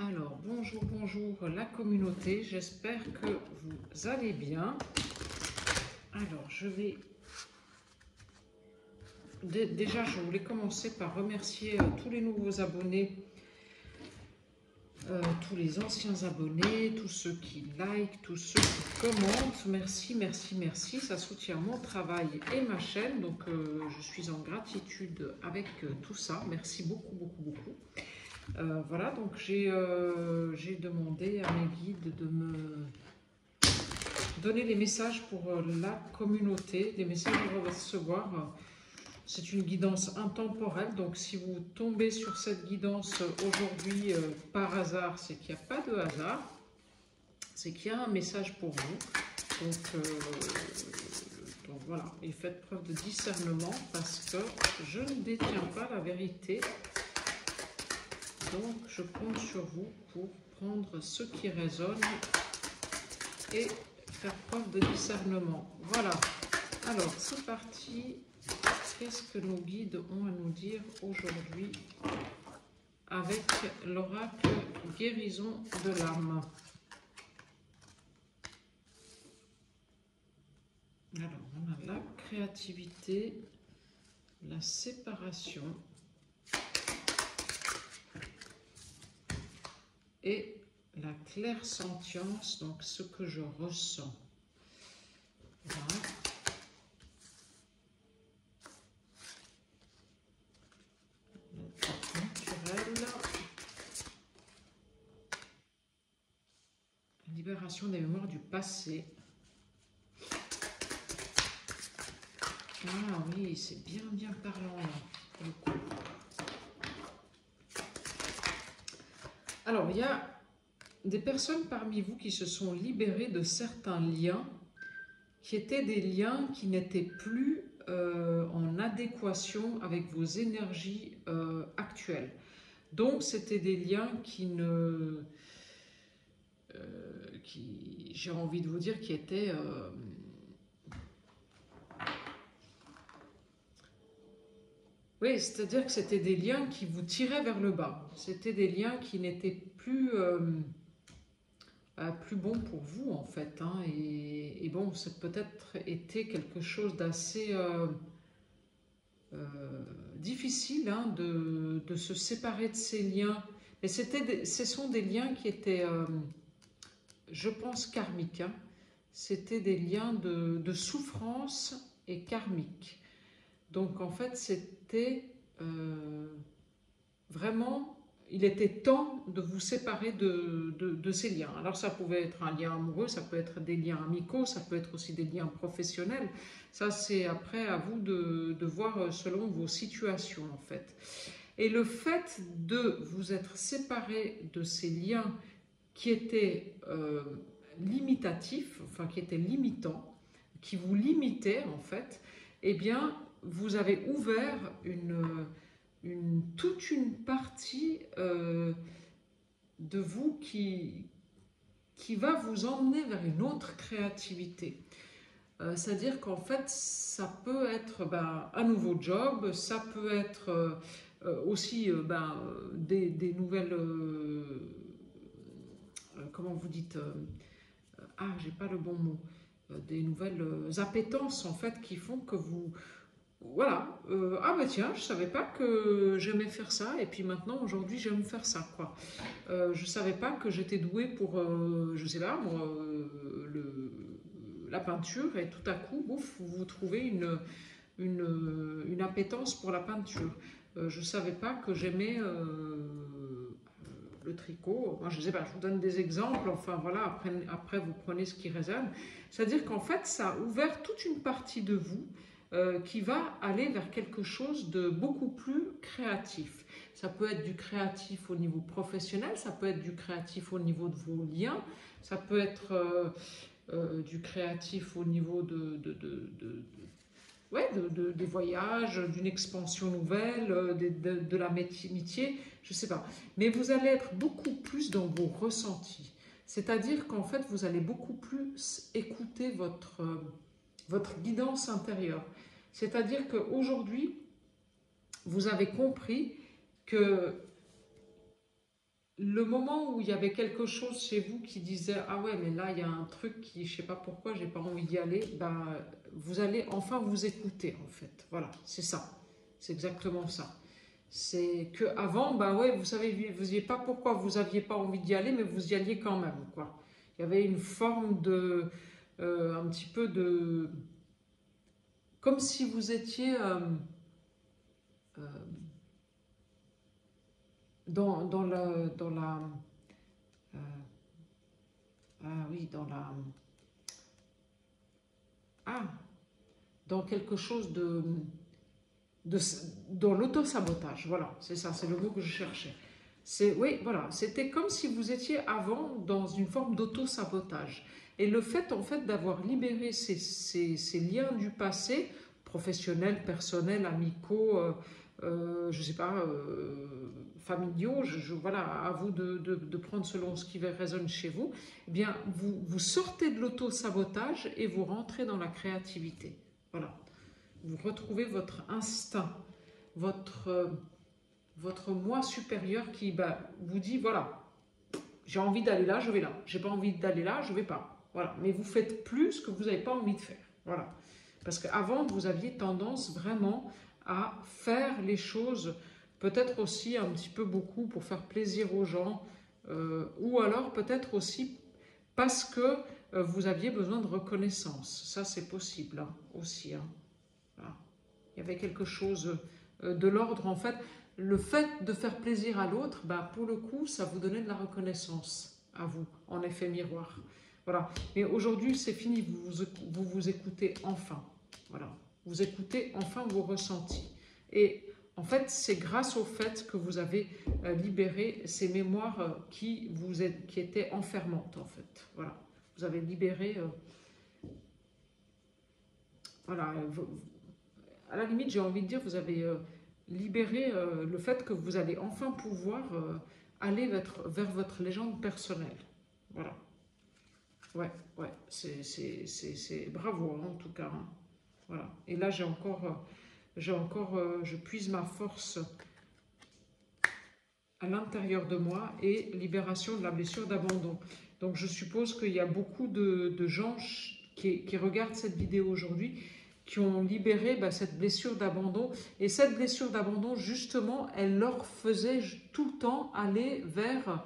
Alors, bonjour, bonjour la communauté, j'espère que vous allez bien. Alors, je vais... Déjà, je voulais commencer par remercier tous les nouveaux abonnés, tous les anciens abonnés, tous ceux qui like, tous ceux qui commentent. Merci, merci, merci, ça soutient mon travail et ma chaîne, donc je suis en gratitude avec tout ça. Merci beaucoup, beaucoup, beaucoup. Voilà, donc j'ai demandé à mes guides de me donner les messages pour la communauté, les messages que je vais recevoir. C'est une guidance intemporelle, donc si vous tombez sur cette guidance aujourd'hui par hasard, c'est qu'il n'y a pas de hasard, c'est qu'il y a un message pour vous. Donc voilà, et faites preuve de discernement parce que je ne détiens pas la vérité. Donc, je compte sur vous pour prendre ce qui résonne et faire preuve de discernement. Voilà. Alors, c'est parti. Qu'est-ce que nos guides ont à nous dire aujourd'hui avec l'oracle guérison de l'âme? Alors, on a la créativité, la séparation et la clairsentience, donc ce que je ressens. Voilà. Naturel. Libération des mémoires du passé. Ah oui, c'est bien, bien parlant là, pour le coup. Alors, il y a des personnes parmi vous qui se sont libérées de certains liens qui étaient des liens qui n'étaient plus en adéquation avec vos énergies actuelles. Donc, c'était des liens qui j'ai envie de vous dire, qui étaient... oui, c'est-à-dire que c'était des liens qui vous tiraient vers le bas. C'était des liens qui n'étaient plus... plus bon pour vous en fait, hein. Et bon, c'est peut-être été quelque chose d'assez difficile, hein, de se séparer de ces liens, mais ce sont des liens qui étaient, je pense, karmiques, hein. C'était des liens de souffrance et karmique. Donc en fait c'était vraiment, il était temps de vous séparer de ces liens. Alors ça pouvait être un lien amoureux, ça peut être des liens amicaux, ça peut être aussi des liens professionnels. Ça c'est après à vous de voir selon vos situations en fait. Et le fait de vous être séparé de ces liens qui étaient limitatifs, enfin qui étaient limitants, qui vous limitaient en fait, eh bien vous avez ouvert toute une partie de vous qui va vous emmener vers une autre créativité. C'est-à-dire qu'en fait, ça peut être un nouveau job, ça peut être aussi des nouvelles... comment vous dites j'ai pas le bon mot. Des nouvelles appétences, en fait, qui font que vous... Voilà, ah bah tiens, je savais pas que j'aimais faire ça, et puis maintenant, aujourd'hui, j'aime faire ça, quoi. Je savais pas que j'étais douée pour, je sais pas, moi, la peinture, et tout à coup, bouf, vous trouvez une appétence pour la peinture. Je savais pas que j'aimais le tricot. Moi, je sais pas, je vous donne des exemples, enfin voilà, après vous prenez ce qui résonne. C'est-à-dire qu'en fait, ça a ouvert toute une partie de vous qui va aller vers quelque chose de beaucoup plus créatif. Ça peut être du créatif au niveau professionnel, ça peut être du créatif au niveau de vos liens, ça peut être du créatif au niveau des voyages, d'une expansion nouvelle, de l'amitié, je ne sais pas. Mais vous allez être beaucoup plus dans vos ressentis. C'est-à-dire qu'en fait, vous allez beaucoup plus écouter votre guidance intérieure. C'est-à-dire qu'aujourd'hui, vous avez compris que le moment où il y avait quelque chose chez vous qui disait ah ouais mais là il y a un truc qui je sais pas pourquoi j'ai pas envie d'y aller, ben vous allez enfin vous écouter en fait. Voilà, c'est ça, c'est exactement ça. C'est que avant bah ouais vous savez vous saviez pas pourquoi vous aviez pas envie d'y aller mais vous y alliez quand même quoi. Il y avait une forme de un petit peu de comme si vous étiez euh, dans la euh, ah oui dans la ah dans quelque chose de dans l'auto-sabotage. Voilà, c'est ça, c'est le mot que je cherchais. C'est oui, voilà, c'était comme si vous étiez avant dans une forme d'auto-sabotage. Et le fait en fait d'avoir libéré ces liens du passé, professionnels, personnels, amicaux, je ne sais pas, familiaux, voilà, à vous de prendre selon ce qui résonne chez vous, eh bien, vous sortez de l'auto-sabotage et vous rentrez dans la créativité. Voilà. Vous retrouvez votre instinct, votre moi supérieur qui vous dit, voilà, j'ai envie d'aller là, je vais là. J'ai pas envie d'aller là, je vais pas. Voilà. Mais vous faites plus ce que vous n'avez pas envie de faire. Voilà. Parce qu'avant, vous aviez tendance vraiment à faire les choses, peut-être aussi un petit peu beaucoup pour faire plaisir aux gens, ou alors peut-être aussi parce que vous aviez besoin de reconnaissance. Ça, c'est possible hein, aussi. Hein. Voilà. Il y avait quelque chose de l'ordre, en fait. Le fait de faire plaisir à l'autre, pour le coup, ça vous donnait de la reconnaissance à vous, en effet miroir. Voilà. Mais aujourd'hui, c'est fini, vous écoutez enfin. Voilà. Vous écoutez enfin vos ressentis. Et en fait, c'est grâce au fait que vous avez libéré ces mémoires qui étaient enfermantes, en fait. Voilà. Vous avez libéré... voilà. À la limite, j'ai envie de dire, vous avez libéré le fait que vous allez enfin pouvoir aller vers votre légende personnelle. Voilà. Ouais, ouais, c'est bravo hein, en tout cas. Hein. Voilà. Et là, je puise ma force à l'intérieur de moi et libération de la blessure d'abandon. Donc, je suppose qu'il y a beaucoup de gens qui regardent cette vidéo aujourd'hui qui ont libéré cette blessure d'abandon. Et cette blessure d'abandon, justement, elle leur faisait tout le temps aller vers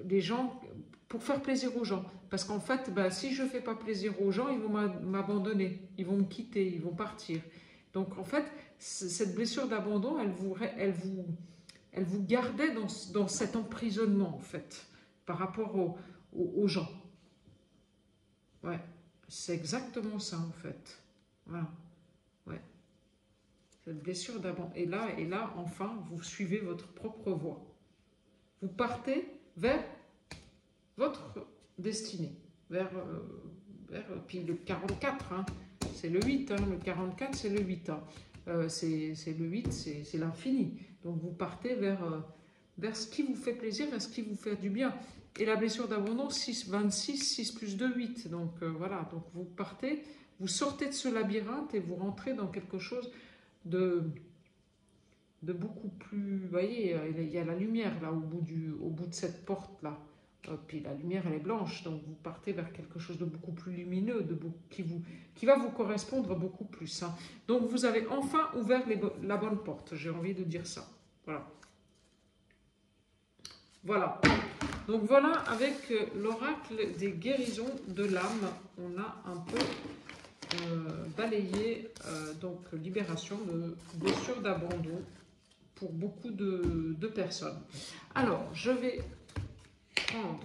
les gens pour faire plaisir aux gens. Parce qu'en fait, si je ne fais pas plaisir aux gens, ils vont m'abandonner, ils vont me quitter, ils vont partir. Donc en fait, cette blessure d'abandon, elle vous gardait dans cet emprisonnement, en fait, par rapport aux gens. Ouais. C'est exactement ça, en fait. Voilà. Ouais. Cette blessure d'abandon. Et là, enfin, vous suivez votre propre voie. Vous partez vers votre destinée. Puis le 44, hein, c'est le 8. Hein, le 44, c'est le 8. Hein. C'est le 8, c'est l'infini. Donc, vous partez vers ce qui vous fait plaisir, vers ce qui vous fait du bien. Et la blessure d'abandon, 6, 26, 6 plus 2, 8. Donc voilà, donc vous partez, vous sortez de ce labyrinthe et vous rentrez dans quelque chose de beaucoup plus... Vous voyez, il y a la lumière là au bout de cette porte-là. Puis la lumière, elle est blanche, donc vous partez vers quelque chose de beaucoup plus lumineux, qui va vous correspondre beaucoup plus. Hein. Donc vous avez enfin ouvert la bonne porte, j'ai envie de dire ça. Voilà. Voilà. Donc voilà, avec l'oracle des guérisons de l'âme, on a un peu balayé donc libération de blessures d'abandon pour beaucoup de personnes. Alors, je vais prendre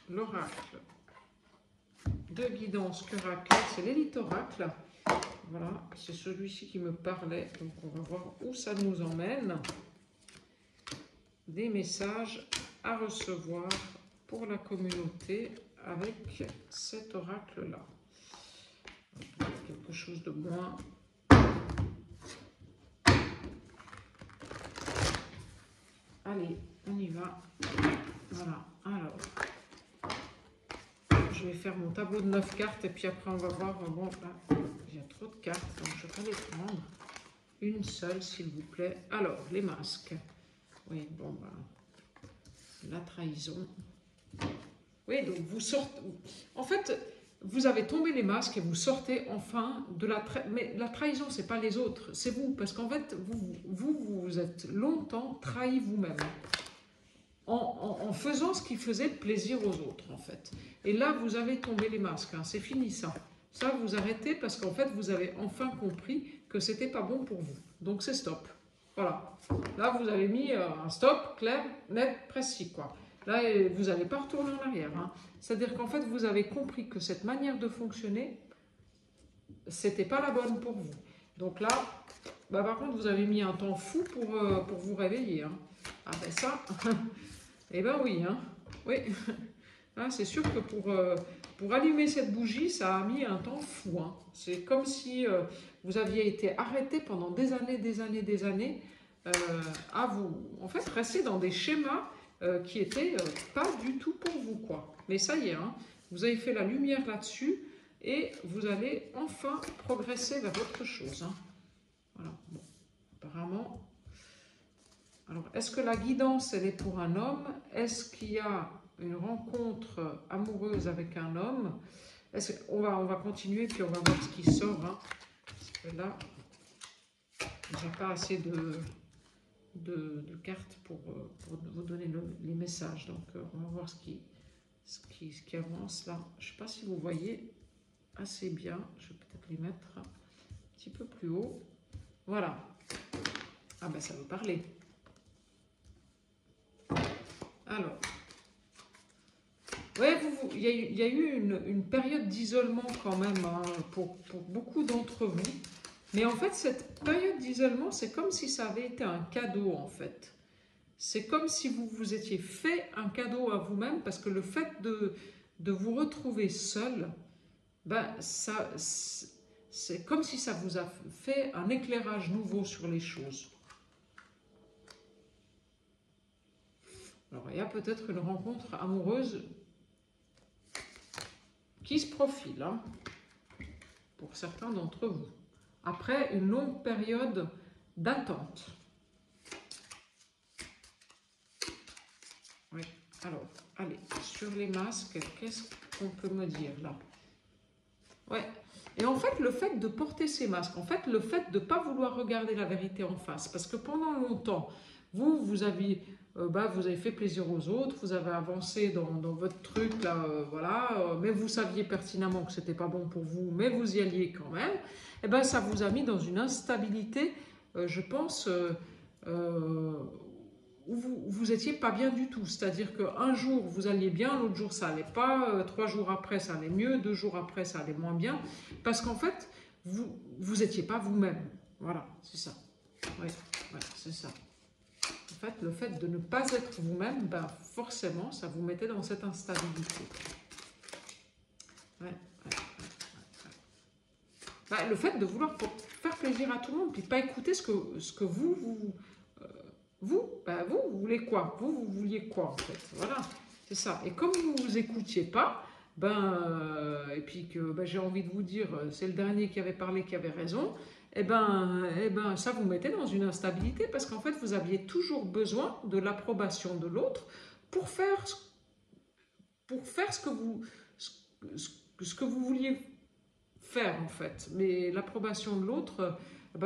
l'oracle de guidance Curacle, c'est l'élite oracle. Voilà, c'est celui-ci qui me parlait, donc on va voir où ça nous emmène. Des messages à recevoir pour la communauté avec cet oracle-là. Quelque chose de moins... Allez, on y va. Voilà, alors... Je vais faire mon tableau de 9 cartes et puis après on va voir... Bon, là, il y a trop de cartes, donc je vais pas les prendre. Une seule, s'il vous plaît. Alors, les masques. Oui, bon, ben, la trahison. Oui, donc vous sortez... En fait, vous avez tombé les masques et vous sortez enfin de la trahison. Mais la trahison, c'est pas les autres, c'est vous. Parce qu'en fait, vous êtes longtemps trahi vous-même. En faisant ce qui faisait plaisir aux autres, en fait. Et là, vous avez tombé les masques. Hein, c'est fini, ça. Ça, vous arrêtez parce qu'en fait, vous avez enfin compris que c'était pas bon pour vous. Donc, c'est stop. Voilà. Là, vous avez mis un stop clair, net, précis, quoi. Là, vous n'allez pas retourner en arrière. Hein. C'est-à-dire qu'en fait, vous avez compris que cette manière de fonctionner, c'était pas la bonne pour vous. Donc là, bah, par contre, vous avez mis un temps fou pour vous réveiller. Hein. Ah ben ça, eh ben oui. Hein. Oui. Hein, c'est sûr que pour allumer cette bougie, ça a mis un temps fou. Hein. C'est comme si vous aviez été arrêté pendant des années à vous, en fait, rester dans des schémas qui étaient pas du tout pour vous, quoi. Mais ça y est, hein, vous avez fait la lumière là-dessus et vous allez enfin progresser vers autre chose. Hein. Voilà. Bon. Apparemment. Alors, est-ce que la guidance, elle est pour un homme? Est-ce qu'il y a une rencontre amoureuse avec un homme? On va continuer, puis on va voir ce qui sort. Hein. Parce que là, j'ai pas assez de cartes pour vous donner les messages. Donc, on va voir ce qui avance là. Je ne sais pas si vous voyez assez bien. Je vais peut-être les mettre un petit peu plus haut. Voilà. Ah ben, ça veut parler. Alors, ouais, il y a eu une période d'isolement quand même hein, pour beaucoup d'entre vous. Mais en fait, cette période d'isolement, c'est comme si ça avait été un cadeau en fait. C'est comme si vous vous étiez fait un cadeau à vous-même parce que le fait de vous retrouver seul, ben, c'est comme si ça vous a fait un éclairage nouveau sur les choses. Alors, il y a peut-être une rencontre amoureuse qui se profile hein, pour certains d'entre vous. Après une longue période d'attente. Oui, alors, allez, sur les masques, qu'est-ce qu'on peut me dire là? Ouais, et en fait, le fait de porter ces masques, en fait, le fait de ne pas vouloir regarder la vérité en face, parce que pendant longtemps, vous avez fait plaisir aux autres, vous avez avancé dans votre truc, là, voilà, mais vous saviez pertinemment que ce n'était pas bon pour vous, mais vous y alliez quand même, et ben ça vous a mis dans une instabilité, je pense, où vous n'étiez pas bien du tout. C'est-à-dire qu'un jour, vous alliez bien, l'autre jour, ça n'allait pas, 3 jours après, ça allait mieux, 2 jours après, ça allait moins bien, parce qu'en fait, vous n'étiez pas vous-même. Voilà, c'est ça. Oui, ouais, c'est ça. En fait, le fait de ne pas être vous-même, ben, forcément, ça vous mettait dans cette instabilité. Ouais, ben, le fait de vouloir faire plaisir à tout le monde, puis pas écouter ce que vous voulez quoi? Vous vouliez quoi, en fait? Voilà, c'est ça. Et comme vous ne vous écoutiez pas, et puis que j'ai envie de vous dire, c'est le dernier qui avait parlé qui avait raison, ça vous mettait dans une instabilité parce qu'en fait, vous aviez toujours besoin de l'approbation de l'autre pour faire ce que vous vouliez faire, en fait. Mais l'approbation de l'autre,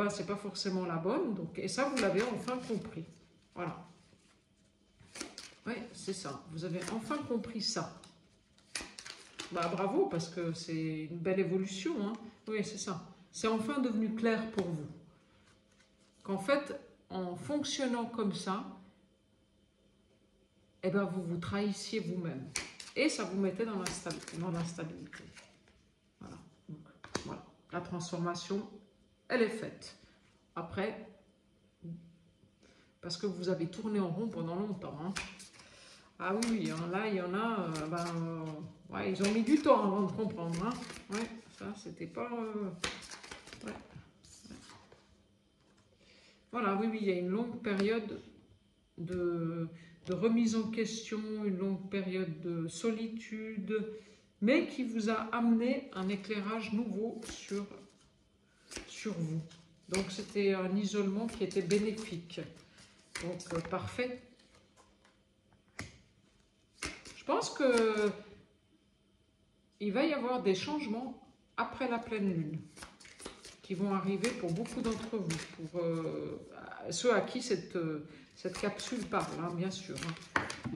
c'est pas forcément la bonne. Donc, et ça, vous l'avez enfin compris. Voilà. Oui, c'est ça. Vous avez enfin compris ça. Bravo, parce que c'est une belle évolution. Hein. Oui, c'est ça. C'est enfin devenu clair pour vous. Qu'en fait, en fonctionnant comme ça, vous vous trahissiez vous-même. Et ça vous mettait dans l'instabilité. Voilà. Donc, voilà. La transformation, elle est faite. Après, parce que vous avez tourné en rond pendant longtemps. Hein. Ah oui, hein, là, il y en a, ouais, ils ont mis du temps avant de comprendre. Hein. Ouais, ça, c'était pas... ouais. Voilà, oui, il y a une longue période de remise en question, une longue période de solitude, mais qui vous a amené un éclairage nouveau sur vous. Donc, c'était un isolement qui était bénéfique. Donc, parfait. Je pense que il va y avoir des changements après la pleine lune qui vont arriver pour beaucoup d'entre vous, pour ceux à qui cette capsule parle, hein, bien sûr. Hein.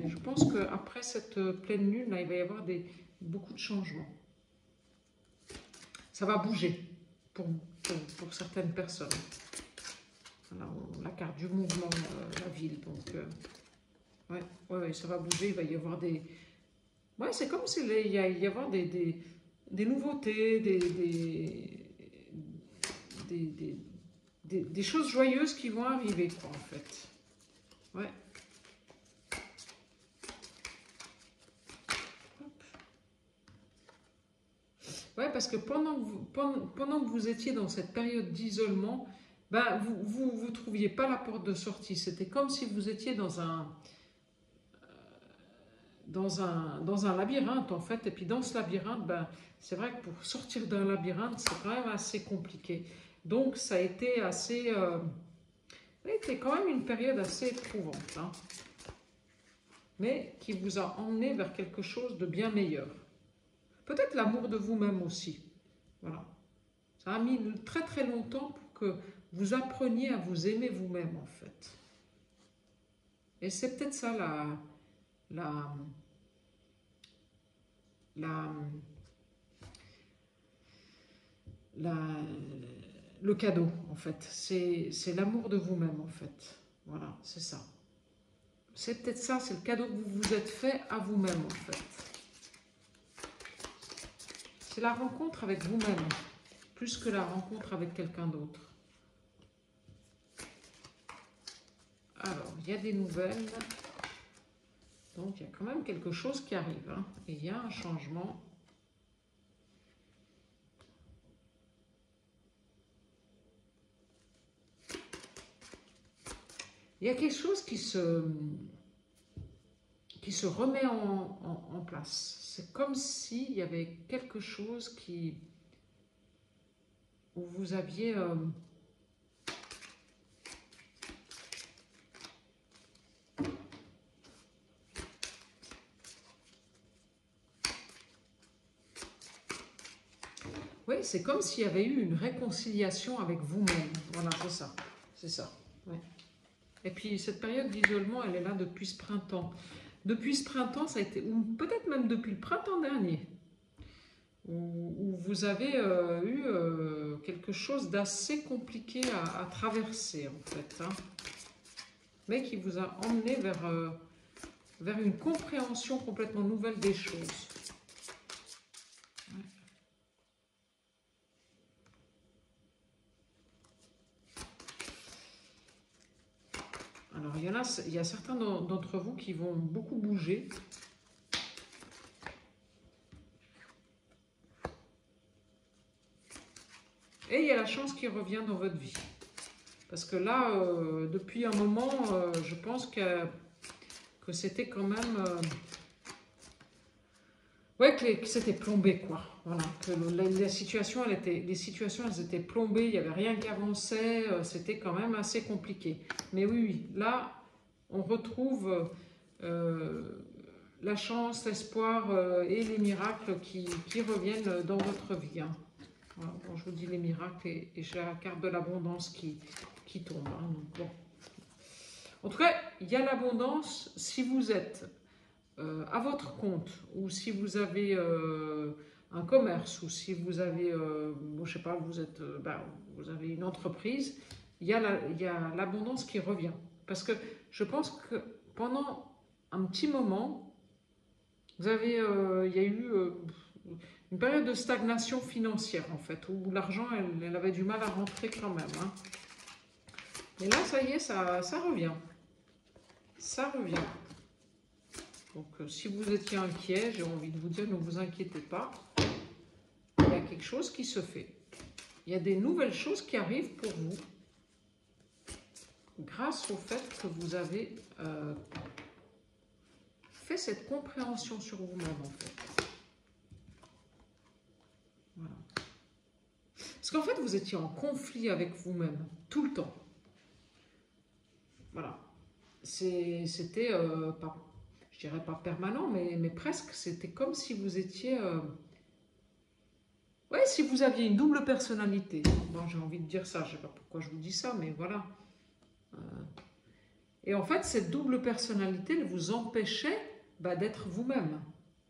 Et je pense qu'après cette pleine lune, là, il va y avoir beaucoup de changements. Ça va bouger pour certaines personnes. Voilà, la carte du mouvement, la ville. Donc, ouais, ça va bouger. Il va y avoir des... Ouais, c'est comme s'il y avoir des nouveautés, des choses joyeuses qui vont arriver, quoi, en fait. Ouais. Ouais, parce que pendant que vous étiez dans cette période d'isolement, ben, vous trouviez pas la porte de sortie. C'était comme si vous étiez dans un labyrinthe, en fait. Et puis dans ce labyrinthe, ben, c'est vrai que pour sortir d'un labyrinthe, c'est quand même assez compliqué. Donc ça a été assez... ça a été quand même une période assez éprouvante, hein, mais qui vous a emmené vers quelque chose de bien meilleur. Peut-être l'amour de vous-même aussi. Voilà. Ça a mis très très longtemps pour que vous appreniez à vous aimer vous-même, en fait. Et c'est peut-être ça le cadeau, en fait. C'est l'amour de vous-même, en fait. Voilà, c'est ça. C'est peut-être ça, c'est le cadeau que vous vous êtes fait à vous-même, en fait. C'est la rencontre avec vous-même, plus que la rencontre avec quelqu'un d'autre. Alors, il y a des nouvelles. Donc, il y a quand même quelque chose qui arrive. Hein, et il y a un changement. Il y a quelque chose qui se remet en place. C'est comme s'il y avait quelque chose où vous aviez... oui, c'est comme s'il y avait eu une réconciliation avec vous-même. Voilà, c'est ça. C'est ça. Ouais. Et puis, cette période d'isolement, elle est là depuis ce printemps. Depuis ce printemps, ça a été, ou peut-être même depuis le printemps dernier, où vous avez eu quelque chose d'assez compliqué à traverser, en fait. Hein, mais qui vous a emmené vers une compréhension complètement nouvelle des choses. Alors, il y a certains d'entre vous qui vont beaucoup bouger. Et il y a la chance qui revient dans votre vie. Parce que là, depuis un moment, je pense que c'était quand même... ouais, que c'était plombé, quoi. Voilà, que les situations, elles étaient plombées, il n'y avait rien qui avançait, c'était quand même assez compliqué. Mais oui, là, on retrouve la chance, l'espoir et les miracles qui reviennent dans votre vie. Hein. Voilà, quand je vous dis les miracles, et j'ai la carte de l'abondance qui tombe. Hein, donc bon. En tout cas, il y a l'abondance si vous êtes à votre compte, ou si vous avez un commerce, ou si vous avez, bon, je sais pas, vous avez une entreprise, il y a l'abondance qui revient. Parce que je pense que pendant un petit moment, il y a eu une période de stagnation financière, en fait, où l'argent, elle avait du mal à rentrer quand même. Hein. Et là, ça y est, ça revient. Ça revient. Donc, si vous étiez inquiet, j'ai envie de vous dire, ne vous inquiétez pas. Il y a quelque chose qui se fait. Il y a des nouvelles choses qui arrivent pour vous grâce au fait que vous avez fait cette compréhension sur vous-même, en fait. Voilà. Parce qu'en fait, vous étiez en conflit avec vous-même tout le temps. Voilà. c'était, pas, je dirais pas permanent, mais presque. C'était comme si vous étiez... ouais, si vous aviez une double personnalité. Bon, j'ai envie de dire ça, je ne sais pas pourquoi je vous dis ça, mais voilà. Euh, et en fait, cette double personnalité, elle vous empêchait d'être vous-même.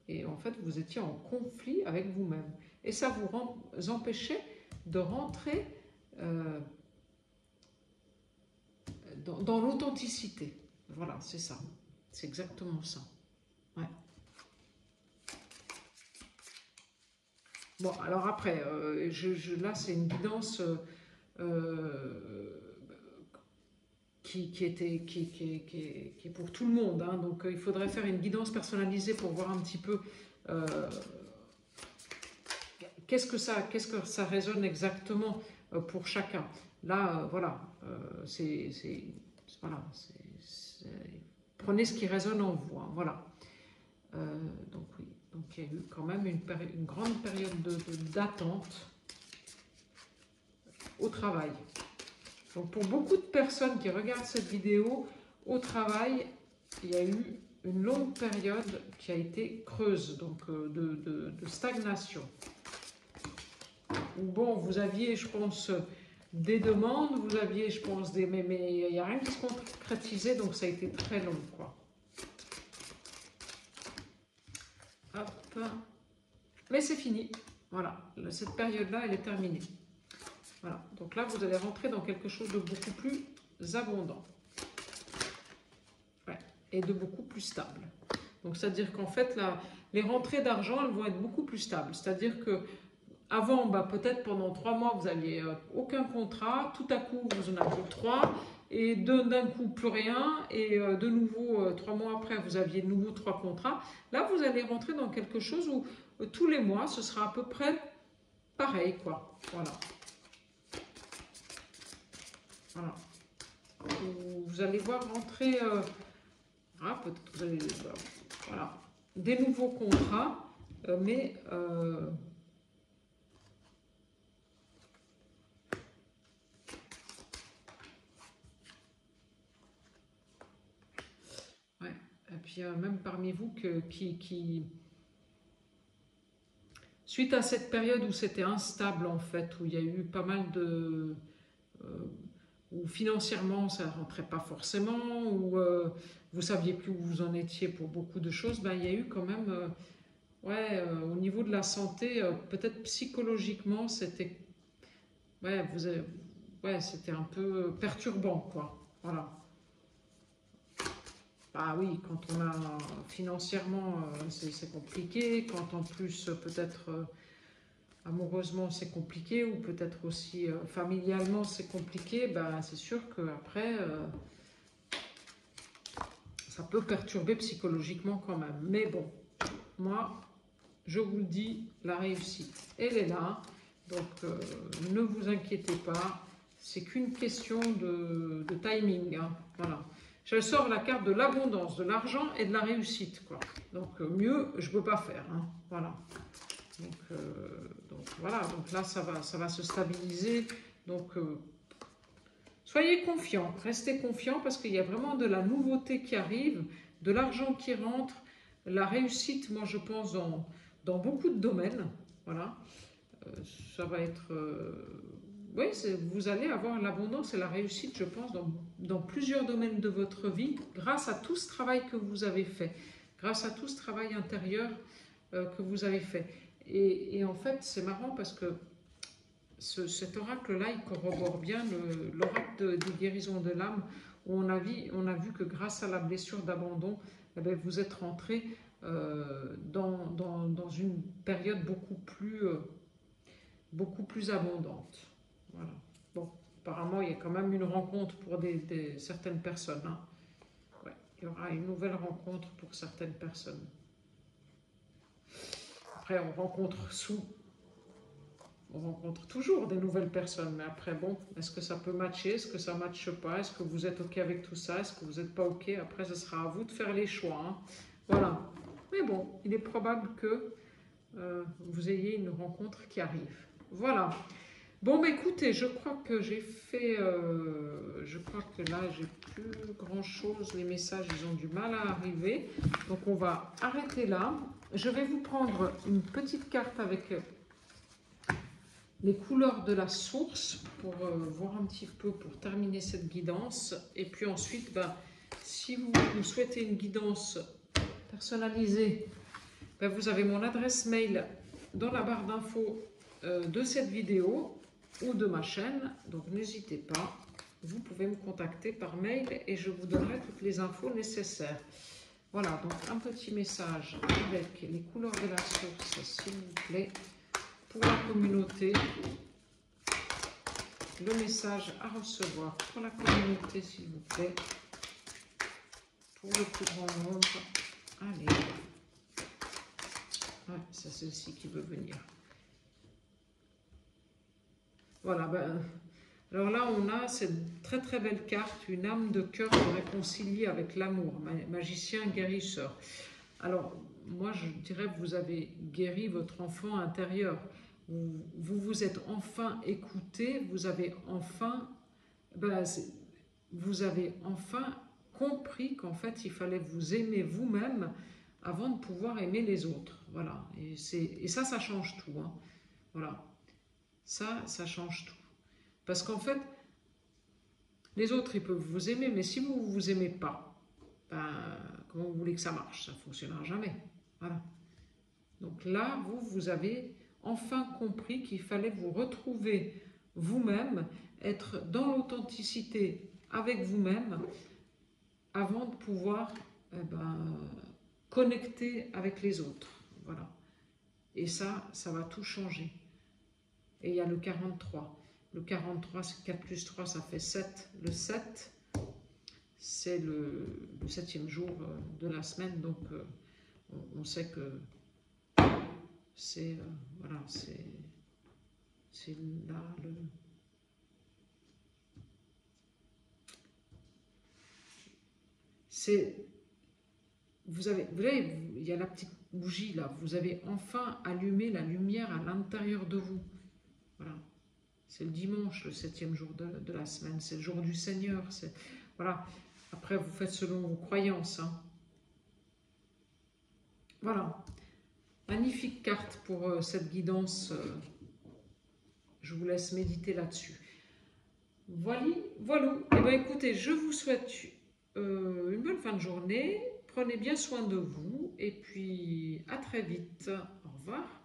Et en fait, vous étiez en conflit avec vous-même. Et ça vous empêchait de rentrer dans l'authenticité. Voilà, c'est ça. C'est exactement ça. Ouais. Bon, alors après, là, c'est une guidance qui est pour tout le monde. Hein. Donc, il faudrait faire une guidance personnalisée pour voir un petit peu qu'est-ce que ça résonne exactement pour chacun. Là, voilà, voilà, prenez ce qui résonne en vous. Hein, voilà. Donc oui, donc il y a eu quand même une grande période d'attente au travail. Donc pour beaucoup de personnes qui regardent cette vidéo, au travail, il y a eu une longue période qui a été creuse, donc de stagnation. Où bon, vous aviez, je pense, des demandes, vous aviez, je pense, mais il n'y a rien qui se concrétisait, donc ça a été très long, quoi. Hop. Mais c'est fini. Voilà, cette période-là, elle est terminée. Voilà, donc là, vous allez rentrer dans quelque chose de beaucoup plus abondant. Ouais, et de beaucoup plus stable. Donc, c'est-à-dire qu'en fait, là, les rentrées d'argent, elles vont être beaucoup plus stables. C'est-à-dire que avant, peut-être pendant 3 mois, vous n'aviez aucun contrat. Tout à coup, vous en aviez 3. Et d'un coup, plus rien. Et de nouveau, 3 mois après, vous aviez de nouveau 3 contrats. Là, vous allez rentrer dans quelque chose où tous les mois, ce sera à peu près pareil, quoi. Voilà. Voilà. Vous allez voir rentrer, peut-être que vous allez, voilà, des nouveaux contrats, mais ouais. Et puis même parmi vous qui suite à cette période où c'était instable en fait, où il y a eu pas mal de où financièrement ça ne rentrait pas forcément, où vous ne saviez plus où vous en étiez pour beaucoup de choses, il y a eu quand même, au niveau de la santé, peut-être psychologiquement, c'était c'était un peu perturbant, quoi. Voilà. Ah oui, quand on a financièrement, c'est compliqué, quand en plus peut-être amoureusement c'est compliqué, ou peut-être aussi familialement c'est compliqué, c'est sûr qu'après ça peut perturber psychologiquement quand même. Mais bon, moi je vous le dis, la réussite elle est là, donc ne vous inquiétez pas, c'est qu'une question de timing, hein. Voilà. Je sors la carte de l'abondance, de l'argent et de la réussite, quoi. Donc mieux je ne peux pas faire, hein. Voilà. Donc voilà, donc là ça va se stabiliser. Donc soyez confiants, restez confiants parce qu'il y a vraiment de la nouveauté qui arrive, de l'argent qui rentre, la réussite, moi je pense dans beaucoup de domaines. Voilà, ça va être, oui, vous allez avoir l'abondance et la réussite, je pense, dans plusieurs domaines de votre vie, grâce à tout ce travail que vous avez fait, grâce à tout ce travail intérieur que vous avez fait. Et en fait, c'est marrant parce que cet oracle-là, il corrobore bien l'oracle des guérisons de l'âme, où on a vu que grâce à la blessure d'abandon, vous êtes rentré dans une période beaucoup plus abondante. Voilà. Bon, apparemment, il y a quand même une rencontre pour certaines personnes. Hein. Ouais, il y aura une nouvelle rencontre pour certaines personnes. Après, on rencontre toujours des nouvelles personnes, mais après, bon, est-ce que ça peut matcher, est-ce que ça ne matche pas, est-ce que vous êtes OK avec tout ça, est-ce que vous n'êtes pas OK, après, ce sera à vous de faire les choix. Hein. Voilà. Mais bon, il est probable que vous ayez une rencontre qui arrive. Voilà. Bon, écoutez, je crois que j'ai fait, je crois que là, j'ai plus grand chose. Les messages, ils ont du mal à arriver. Donc, on va arrêter là. Je vais vous prendre une petite carte avec les couleurs de la source pour voir un petit peu, pour terminer cette guidance. Et puis ensuite, ben, si vous souhaitez une guidance personnalisée, ben, vous avez mon adresse mail dans la barre d'infos de cette vidéo ou de ma chaîne. Donc n'hésitez pas, vous pouvez me contacter par mail et je vous donnerai toutes les infos nécessaires. Voilà, donc un petit message avec les couleurs de la source, s'il vous plaît. Pour la communauté, le message à recevoir pour la communauté, s'il vous plaît, pour le plus grand nombre. Allez, ouais, c'est celle-ci qui veut venir. Voilà, ben, alors là, on a cette très très belle carte, une âme de cœur réconciliée avec l'amour, magicien guérisseur. Alors, moi, je dirais que vous avez guéri votre enfant intérieur. Vous vous êtes enfin écouté, vous avez enfin compris qu'en fait, il fallait vous aimer vous-même avant de pouvoir aimer les autres. Voilà, et ça, ça change tout. Hein. Voilà, ça change tout. Parce qu'en fait, les autres, ils peuvent vous aimer, mais si vous ne vous aimez pas, ben, comment vous voulez que ça marche? Ça ne fonctionnera jamais. Voilà. Donc là, vous avez enfin compris qu'il fallait vous retrouver vous-même, être dans l'authenticité avec vous-même avant de pouvoir connecter avec les autres. Voilà. Et ça va tout changer. Et il y a le 43. Le 43, c'est 4 plus 3, ça fait 7. Le 7, c'est le 7e jour de la semaine, donc on sait que c'est voilà, c'est là le vous avez, il y a la petite bougie là, vous avez enfin allumé la lumière à l'intérieur de vous. Voilà, c'est le dimanche, le 7e jour de la semaine, c'est le jour du Seigneur. Voilà, après vous faites selon vos croyances. Hein. Voilà. Magnifique carte pour cette guidance. Je vous laisse méditer là-dessus. Voilà. Eh bien, écoutez, je vous souhaite une bonne fin de journée. Prenez bien soin de vous. Et puis, à très vite. Au revoir.